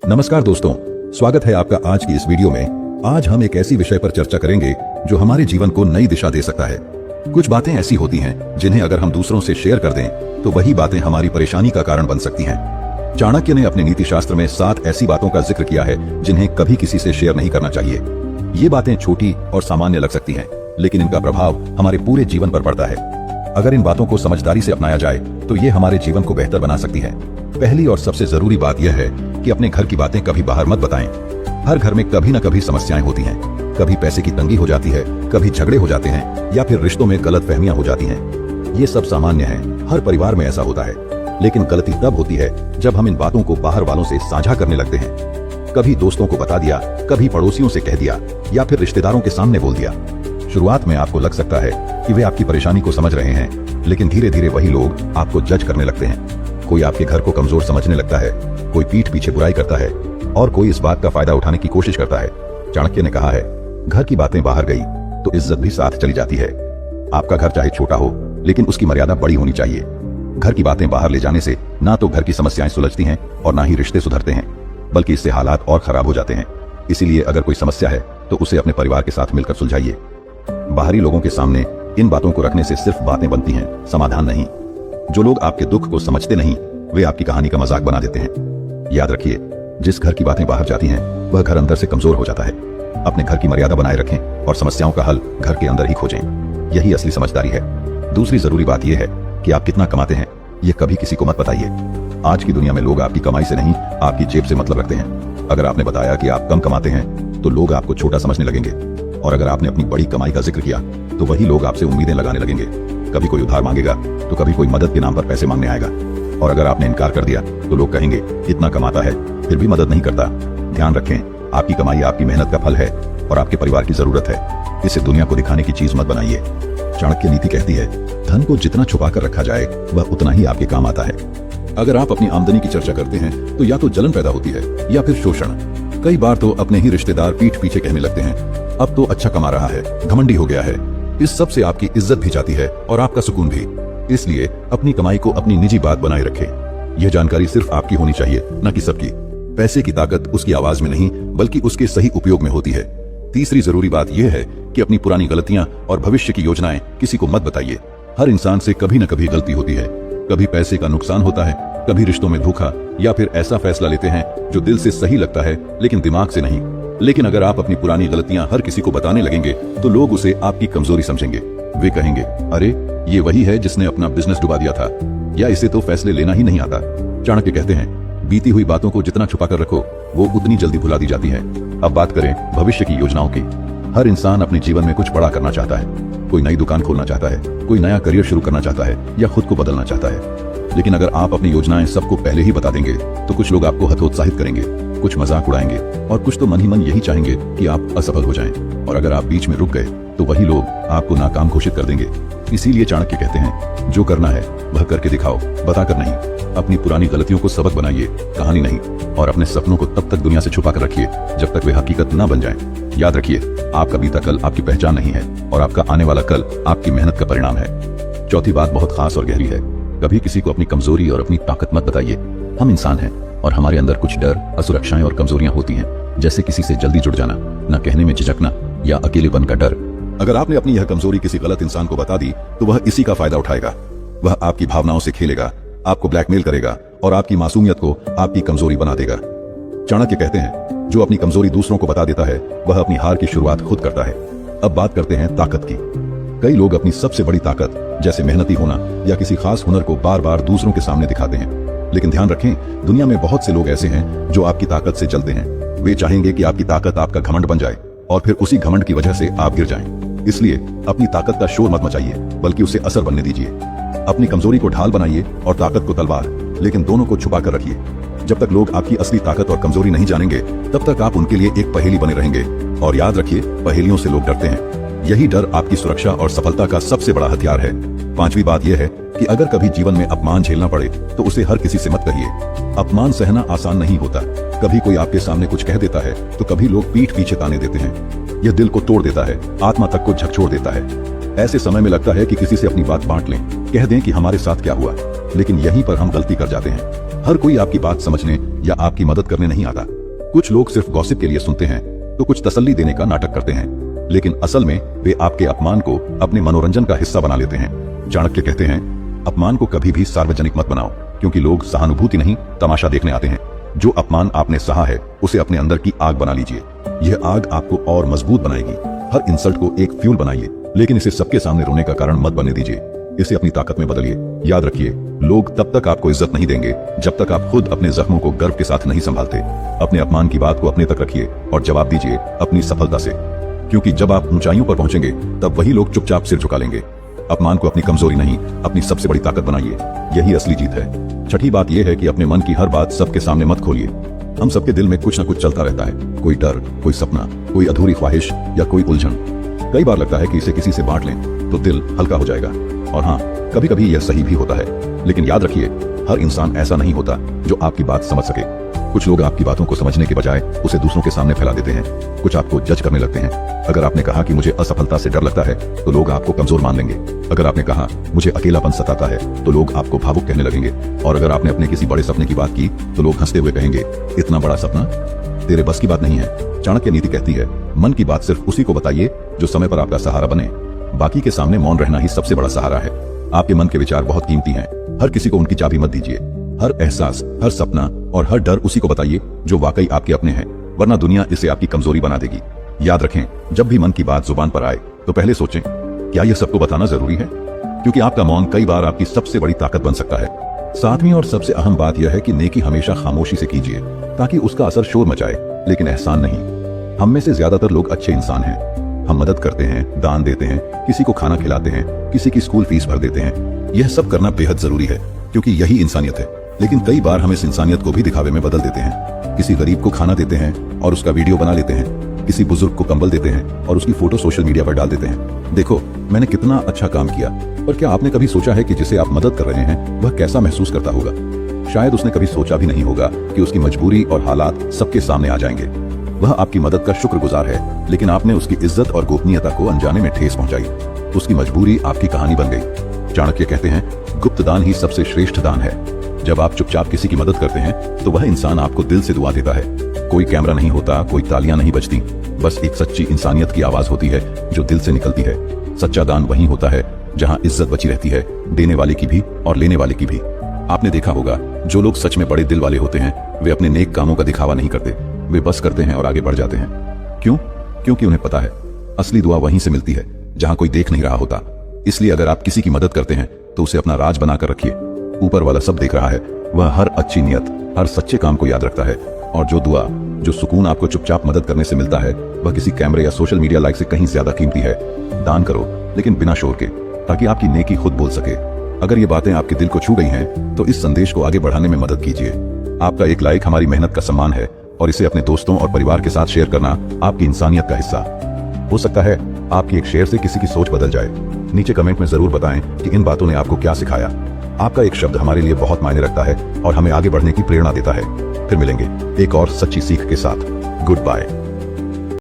नमस्कार दोस्तों, स्वागत है आपका आज की इस वीडियो में। आज हम एक ऐसी विषय पर चर्चा करेंगे जो हमारे जीवन को नई दिशा दे सकता है। कुछ बातें ऐसी होती हैं जिन्हें अगर हम दूसरों से शेयर कर दें तो वही बातें हमारी परेशानी का कारण बन सकती हैं। चाणक्य ने अपने नीति शास्त्र में 7 ऐसी बातों का जिक्र किया है जिन्हें कभी किसी से शेयर नहीं करना चाहिए। ये बातें छोटी और सामान्य लग सकती हैं, लेकिन इनका प्रभाव हमारे पूरे जीवन पर पड़ता है। अगर इन बातों को समझदारी से अपनाया जाए तो ये हमारे जीवन को बेहतर बना सकती है। पहली और सबसे जरूरी बात यह है कि अपने घर की बातें कभी बाहर मत बताएं। हर घर में कभी न कभी समस्याएं होती हैं। कभी पैसे की तंगी हो जाती है, कभी झगड़े हो जाते हैं या फिर रिश्तों में गलतफहमियां हो जाती हैं। ये सब सामान्य है, हर परिवार में ऐसा होता है। लेकिन गलती तब होती है जब हम इन बातों को बाहर वालों से साझा करने लगते हैं। कभी दोस्तों को बता दिया, कभी पड़ोसियों से कह दिया या फिर रिश्तेदारों के सामने बोल दिया। शुरुआत में आपको लग सकता है कि वे आपकी परेशानी को समझ रहे हैं, लेकिन धीरे धीरे वही लोग आपको जज करने लगते हैं। कोई आपके घर को कमजोर समझने लगता है, कोई पीठ पीछे बुराई करता है और कोई इस बात का फायदा उठाने की कोशिश करता है। चाणक्य ने कहा है, घर की बातें बाहर गई तो इज्जत भी साथ चली जाती है। आपका घर चाहे छोटा हो, लेकिन उसकी मर्यादा बड़ी होनी चाहिए। घर की बातें बाहर ले जाने से ना तो घर की समस्याएं सुलझती हैं और ना ही रिश्ते सुधरते हैं, बल्कि इससे हालात और खराब हो जाते हैं। इसीलिए अगर कोई समस्या है तो उसे अपने परिवार के साथ मिलकर सुलझाइए। बाहरी लोगों के सामने इन बातों को रखने से सिर्फ बातें बनती हैं, समाधान नहीं। जो लोग आपके दुख को समझते नहीं, वे आपकी कहानी का मजाक बना देते हैं। याद रखिए, जिस घर की बातें बाहर जाती हैं वह घर अंदर से कमजोर हो जाता है। अपने घर की मर्यादा बनाए रखें और समस्याओं का हल घर के अंदर ही खोजें। यही असली समझदारी है। दूसरी जरूरी बात यह है कि आप कितना कमाते हैं ये कभी किसी को मत बताइए। आज की दुनिया में लोग आपकी कमाई से नहीं, आपकी जेब से मतलब रखते हैं। अगर आपने बताया कि आप कम कमाते हैं तो लोग आपको छोटा समझने लगेंगे, और अगर आपने अपनी बड़ी कमाई का जिक्र किया तो वही लोग आपसे उम्मीदें लगाने लगेंगे। कभी कोई उधार मांगेगा तो कभी कोई मदद के नाम पर पैसे मांगने आएगा, और अगर आपने इनकार कर दिया तो लोग कहेंगे इतना कमाता है फिर भी मदद नहीं करता। ध्यान रखें, आपकी कमाई आपकी मेहनत का फल है और आपके परिवार की जरूरत है। इसे दुनिया को दिखाने की चीज मत बनाइए। चाणक्य नीति कहती है, धन को जितना छुपा कर रखा जाए वह उतना ही आपके काम आता है। अगर आप अपनी आमदनी की चर्चा करते हैं तो या तो जलन पैदा होती है या फिर शोषण। कई बार तो अपने ही रिश्तेदार पीठ पीछे कहने लगते हैं, अब तो अच्छा कमा रहा है, घमंडी हो गया है। इस सब से आपकी इज्जत भी जाती है और आपका सुकून भी। इसलिए अपनी कमाई को अपनी निजी बात बनाए रखें। यह जानकारी सिर्फ आपकी होनी चाहिए, न कि सबकी। पैसे की ताकत उसकी आवाज में नहीं, बल्कि उसके सही उपयोग में होती है। तीसरी जरूरी बात यह है कि अपनी पुरानी गलतियां और भविष्य की योजनाएं किसी को मत बताइए। हर इंसान से कभी न कभी गलती होती है। कभी पैसे का नुकसान होता है, कभी रिश्तों में धोखा, या फिर ऐसा फैसला लेते हैं जो दिल से सही लगता है लेकिन दिमाग से नहीं। लेकिन अगर आप अपनी पुरानी गलतियां हर किसी को बताने लगेंगे तो लोग उसे आपकी कमजोरी समझेंगे। वे कहेंगे, अरे ये वही है जिसने अपना बिजनेस डुबा दिया था, या इसे तो फैसले लेना ही नहीं आता। चाणक्य कहते हैं, बीती हुई बातों को जितना छुपा कर रखो वो उतनी जल्दी भुला दी जाती है। अब बात करें भविष्य की योजनाओं की। हर इंसान अपने जीवन में कुछ बड़ा करना चाहता है। कोई नई दुकान खोलना चाहता है, कोई नया करियर शुरू करना चाहता है या खुद को बदलना चाहता है। लेकिन अगर आप अपनी योजनाएं सबको पहले ही बता देंगे तो कुछ लोग आपको हतोत्साहित करेंगे, कुछ मजाक उड़ाएंगे और कुछ तो मन ही मन यही चाहेंगे कि आप असफल हो जाएं। और अगर आप बीच में रुक गए तो वही लोग आपको नाकाम घोषित कर देंगे। इसीलिए चाणक्य कहते हैं, जो करना है वह करके दिखाओ, बताकर नहीं। अपनी पुरानी गलतियों को सबक बनाइए, कहानी नहीं। और अपने सपनों को तब तक दुनिया से छुपा कर रखिए जब तक वे हकीकत न बन जाएं। याद रखिए, आपका बीता कल आपकी पहचान नहीं है और आपका आने वाला कल आपकी मेहनत का परिणाम है। चौथी बात बहुत खास और गहरी है। कभी किसी को अपनी कमजोरी और अपनी ताकत मत बताइए। हम इंसान हैं और हमारे अंदर कुछ डर, असुरक्षाएं और कमजोरियां होती हैं, जैसे किसी से जल्दी जुड़ जाना, न कहने में झिझकना या अकेलेपन का डर। अगर आपने अपनी यह कमजोरी किसी गलत इंसान को बता दी तो वह इसी का फायदा उठाएगा। वह आपकी भावनाओं से खेलेगा, आपको ब्लैकमेल करेगा और आपकी मासूमियत को आपकी कमजोरी बना देगा। चाणक्य कहते हैं, जो अपनी कमजोरी दूसरों को बता देता है वह अपनी हार की शुरुआत खुद करता है। अब बात करते हैं ताकत की। कई लोग अपनी सबसे बड़ी ताकत जैसे मेहनती होना या किसी खास हुनर को बार बार दूसरों के सामने दिखाते हैं। लेकिन ध्यान रखें, दुनिया में बहुत से लोग ऐसे हैं जो आपकी ताकत से जलते हैं। वे चाहेंगे कि आपकी ताकत आपका घमंड बन जाए और फिर उसी घमंड की वजह से आप गिर जाएं। इसलिए अपनी ताकत का शोर मत मचाइए, बल्कि उसे असर बनने दीजिए। अपनी कमजोरी को ढाल बनाइए और ताकत को तलवार, लेकिन दोनों को छुपा कर रखिए। जब तक लोग आपकी असली ताकत और कमजोरी नहीं जानेंगे तब तक आप उनके लिए एक पहेली बने रहेंगे। और याद रखिए, पहेलियों से लोग डरते हैं। यही डर आपकी सुरक्षा और सफलता का सबसे बड़ा हथियार है। पांचवी बात यह है कि अगर कभी जीवन में अपमान झेलना पड़े तो उसे हर किसी से मत कहिए। अपमान सहना आसान नहीं होता। कभी कोई आपके सामने कुछ कह देता है तो कभी लोग पीठ पीछे ताने देते हैं। यह दिल को तोड़ देता है, आत्मा तक को झकझोर देता है। ऐसे समय में लगता है कि किसी से अपनी बात बांट लें, कह दें कि हमारे साथ क्या हुआ, लेकिन यहीं पर हम गलती कर जाते हैं। हर कोई आपकी बात समझने या आपकी मदद करने नहीं आता। कुछ लोग सिर्फ गॉसिप के लिए सुनते हैं तो कुछ तसल्ली देने का नाटक करते हैं, लेकिन असल में वे आपके अपमान को अपने मनोरंजन का हिस्सा बना लेते हैं। चाणक्य कहते हैं, अपमान को कभी भी सार्वजनिक मत बनाओ, क्योंकि लोग सहानुभूति नहीं तमाशा देखने आते हैं। जो अपमान आपने सहा है उसे अपने अंदर की आग बना लीजिए। यह आग आपको और मजबूत बनाएगी। हर इंसल्ट को एक फ्यूल बनाइए, लेकिन इसे सबके सामने रोने का कारण मत बनने दीजिए। इसे अपनी ताकत में बदलिए। याद रखिए, लोग तब तक आपको इज्जत नहीं देंगे जब तक आप खुद अपने जख्मों को गर्व के साथ नहीं संभालते। अपने अपमान की बात को अपने तक रखिए और जवाब दीजिए अपनी सफलता से, क्योंकि जब आप ऊंचाइयों पर पहुंचेंगे तब वही लोग चुपचाप सिर झुका लेंगे। अपमान को अपनी कमजोरी नहीं, अपनी सबसे बड़ी ताकत बनाइए। यही असली जीत है। छठी बात यह है कि अपने मन की हर बात सबके सामने मत खोलिए। हम सबके दिल में कुछ ना कुछ चलता रहता है, कोई डर, कोई सपना, कोई अधूरी ख्वाहिश या कोई उलझन। कई बार लगता है कि इसे किसी से बांट लें तो दिल हल्का हो जाएगा, और हाँ, कभी कभी यह सही भी होता है। लेकिन याद रखिए, हर इंसान ऐसा नहीं होता जो आपकी बात समझ सके। कुछ लोग आपकी बातों को समझने के बजाय उसे दूसरों के सामने फैला देते हैं। कुछ आपको जज करने लगते हैं। अगर आपने कहा कि मुझे असफलता से डर लगता है तो लोग आपको कमजोर मान लेंगे। अगर आपने कहा मुझे अकेलापन सताता है तो लोग आपको भावुक कहने लगेंगे। और अगर आपने अपने किसी बड़े सपने की बात की तो लोग हंसते हुए कहेंगे, इतना बड़ा सपना, तेरे बस की बात नहीं है। चाणक्य नीति कहती है, मन की बात सिर्फ उसी को बताइए जो समय पर आपका सहारा बने। बाकी के सामने मौन रहना ही सबसे बड़ा सहारा है। आपके मन के विचार बहुत कीमती हैं। हर किसी को उनकी चाबी मत दीजिए। हर एहसास, हर सपना और हर डर उसी को बताइए जो वाकई आपके अपने हैं, वरना दुनिया इसे आपकी कमजोरी बना देगी। याद रखें, जब भी मन की बात जुबान पर आए तो पहले सोचें, क्या यह सबको बताना जरूरी है? क्योंकि आपका मौन कई बार आपकी सबसे बड़ी ताकत बन सकता है। सातवीं और सबसे अहम बात यह है कि नेकी हमेशा खामोशी से कीजिए, ताकि उसका असर शोर मचाए, लेकिन एहसान नहीं। हम में से ज्यादातर लोग अच्छे इंसान हैं। हम मदद करते हैं, दान देते हैं, किसी को खाना खिलाते हैं, किसी की स्कूल फीस भर देते हैं। यह सब करना बेहद जरूरी है, क्योंकि यही इंसानियत है। लेकिन कई बार हम इस इंसानियत को भी दिखावे में बदल देते हैं। किसी गरीब को खाना देते हैं और उसका वीडियो बना लेते हैं। किसी बुजुर्ग को कंबल देते हैं और उसकी फोटो सोशल मीडिया पर डाल देते हैं। देखो, मैंने कितना अच्छा काम किया। पर क्या आपने कभी सोचा है कि जिसे आप मदद कर रहे हैं वह कैसा महसूस करता होगा? शायद उसने कभी सोचा भी नहीं होगा कि उसकी मजबूरी और हालात सबके सामने आ जाएंगे। वह आपकी मदद का शुक्रगुजार है, लेकिन आपने उसकी इज्जत और गोपनीयता को अनजाने में ठेस पहुंचाई। उसकी मजबूरी आपकी कहानी बन गई। चाणक्य कहते हैं, गुप्त दान ही सबसे श्रेष्ठ दान है। जब आप चुपचाप किसी की मदद करते हैं तो वह इंसान आपको दिल से दुआ देता है। कोई कैमरा नहीं होता, कोई तालियां नहीं बजती, बस एक सच्ची इंसानियत की आवाज होती है जो दिल से निकलती है। सच्चा दान वही होता है जहां इज्जत बची रहती है, देने वाले की भी और लेने वाले की भी। आपने देखा होगा, जो लोग सच में बड़े दिल वाले होते हैं वे अपने नेक कामों का दिखावा नहीं करते। वे बस करते हैं और आगे बढ़ जाते हैं। क्यों? क्योंकि उन्हें पता है असली दुआ वहीं से मिलती है जहां कोई देख नहीं रहा होता। इसलिए अगर आप किसी की मदद करते हैं तो उसे अपना राज बनाकर रखिए। ऊपर वाला सब देख रहा है। वह हर अच्छी नियत, हर सच्चे काम को याद रखता है। और जो दुआ, जो सुकून आपको चुपचाप मदद करने से मिलता है, वह किसी कैमरे या सोशल मीडिया लाइक से कहीं ज्यादा कीमती है। दान करो, लेकिन बिना शोर के, ताकि आपकी नेकी खुद बोल सके। अगर ये बातें आपके दिल को छू गई हैं तो इस संदेश को आगे बढ़ाने में मदद कीजिए। आपका एक लाइक हमारी मेहनत का सम्मान है, और इसे अपने दोस्तों और परिवार के साथ शेयर करना आपकी इंसानियत का हिस्सा हो सकता है। आपकी एक शेयर से किसी की सोच बदल जाए। नीचे कमेंट में जरूर बताएं कि इन बातों ने आपको क्या सिखाया। आपका एक शब्द हमारे लिए बहुत मायने रखता है और हमें आगे बढ़ने की प्रेरणा देता है। फिर मिलेंगे एक और सच्ची सीख के साथ। Good bye.